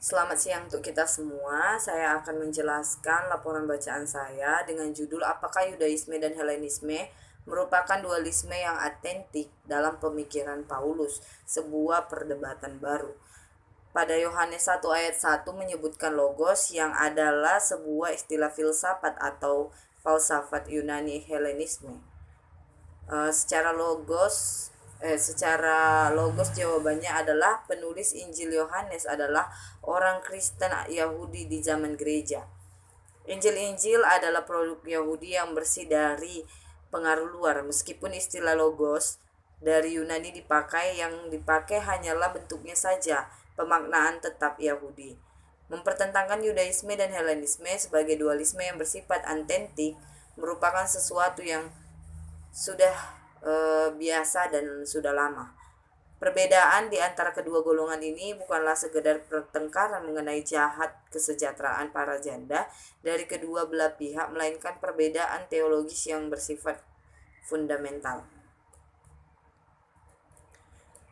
Selamat siang untuk kita semua. Saya akan menjelaskan laporan bacaan saya dengan judul Apakah Yudaisme dan Helenisme merupakan dualisme yang autentik dalam pemikiran Paulus, sebuah perdebatan baru. Pada Yohanes 1 ayat 1 menyebutkan logos yang adalah sebuah istilah filsafat atau falsafat Yunani Helenisme. Secara logos jawabannya adalah penulis Injil Yohanes adalah orang Kristen Yahudi di zaman gereja. Injil-Injil adalah produk Yahudi yang bersih dari pengaruh luar. Meskipun istilah logos dari Yunani yang dipakai hanyalah bentuknya saja, pemaknaan tetap Yahudi. Mempertentangkan Yudaisme dan Helenisme sebagai dualisme yang bersifat autentik merupakan sesuatu yang sudah biasa dan sudah lama. Perbedaan di antara kedua golongan ini bukanlah sekedar pertengkaran mengenai jahat kesejahteraan para janda dari kedua belah pihak, melainkan perbedaan teologis yang bersifat fundamental.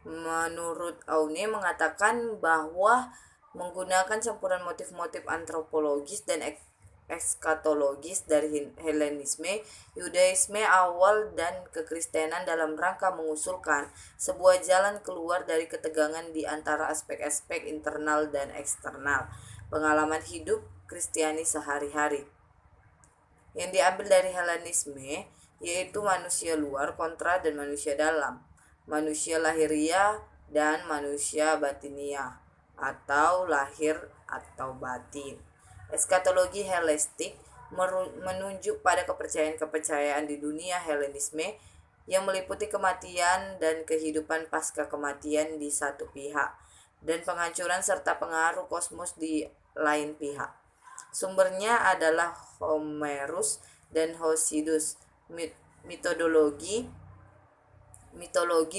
Menurut Aune mengatakan bahwa menggunakan campuran motif-motif antropologis dan eskatologis dari Helenisme, Yudaisme awal dan kekristenan dalam rangka mengusulkan sebuah jalan keluar dari ketegangan di antara aspek-aspek internal dan eksternal pengalaman hidup Kristiani sehari-hari. Yang diambil dari Helenisme yaitu manusia luar kontra dan manusia dalam, manusia lahiria dan manusia batinia atau lahir atau batin. Eskatologi Helenistik menunjuk pada kepercayaan-kepercayaan di dunia Helenisme yang meliputi kematian dan kehidupan pasca kematian di satu pihak dan penghancuran serta pengaruh kosmos di lain pihak. Sumbernya adalah Homerus dan Hosidus. Mitologi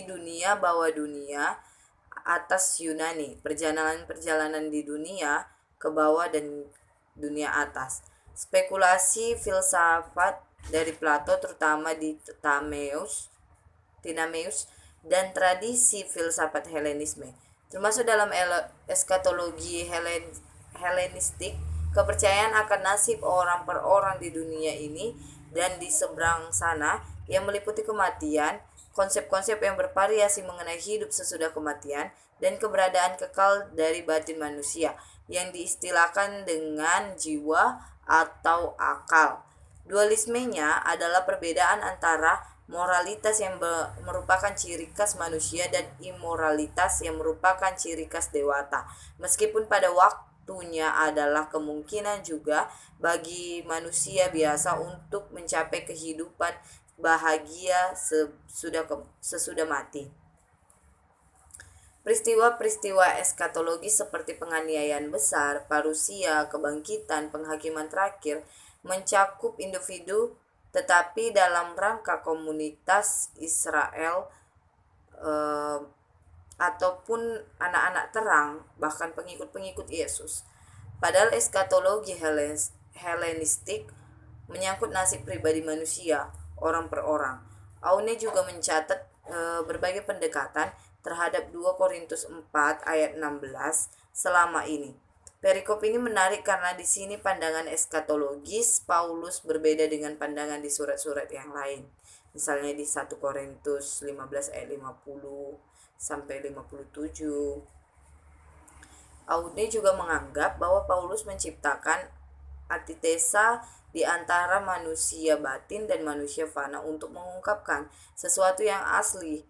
dunia bawah dunia atas Yunani, perjalanan di dunia ke bawah dan dunia atas. Spekulasi filsafat dari Plato terutama di Timaeus dan tradisi filsafat Helenisme, termasuk dalam eskatologi Helenistik, kepercayaan akan nasib orang per orang di dunia ini dan di seberang sana yang meliputi kematian, konsep-konsep yang bervariasi mengenai hidup sesudah kematian, dan keberadaan kekal dari batin manusia yang diistilahkan dengan jiwa atau akal. Dualismenya adalah perbedaan antara moralitas yang merupakan ciri khas manusia dan imoralitas yang merupakan ciri khas dewata. Meskipun pada waktunya adalah kemungkinan juga bagi manusia biasa untuk mencapai kehidupan bahagia sesudah mati. Peristiwa-peristiwa eskatologis seperti penganiayaan besar, parusia, kebangkitan, penghakiman terakhir mencakup individu tetapi dalam rangka komunitas Israel ataupun anak-anak terang, bahkan pengikut-pengikut Yesus. Padahal eskatologi Helenistik menyangkut nasib pribadi manusia, orang per orang. Aune juga mencatat berbagai pendekatan terhadap 2 Korintus 4 ayat 16 selama ini. Perikop ini menarik karena di sini pandangan eskatologis Paulus berbeda dengan pandangan di surat-surat yang lain. Misalnya di 1 Korintus 15 ayat 50 sampai 57. Aune juga menganggap bahwa Paulus menciptakan antitesa di antara manusia batin dan manusia fana untuk mengungkapkan sesuatu yang asli,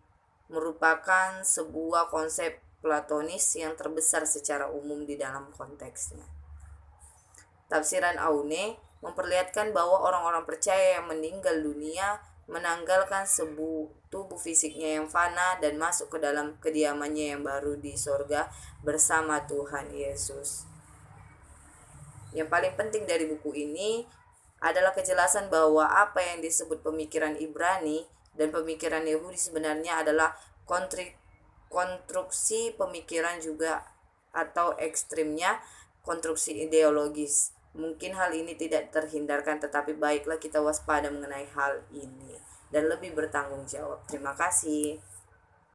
merupakan sebuah konsep platonis yang terbesar secara umum di dalam konteksnya. Tafsiran Aune memperlihatkan bahwa orang-orang percaya yang meninggal dunia menanggalkan tubuh fisiknya yang fana dan masuk ke dalam kediamannya yang baru di sorga bersama Tuhan Yesus. Yang paling penting dari buku ini adalah kejelasan bahwa apa yang disebut pemikiran Ibrani dan pemikiran Yahudi sebenarnya adalah konstruksi pemikiran juga atau ekstrimnya konstruksi ideologis. Mungkin hal ini tidak terhindarkan, tetapi baiklah kita waspada mengenai hal ini dan lebih bertanggung jawab. Terima kasih.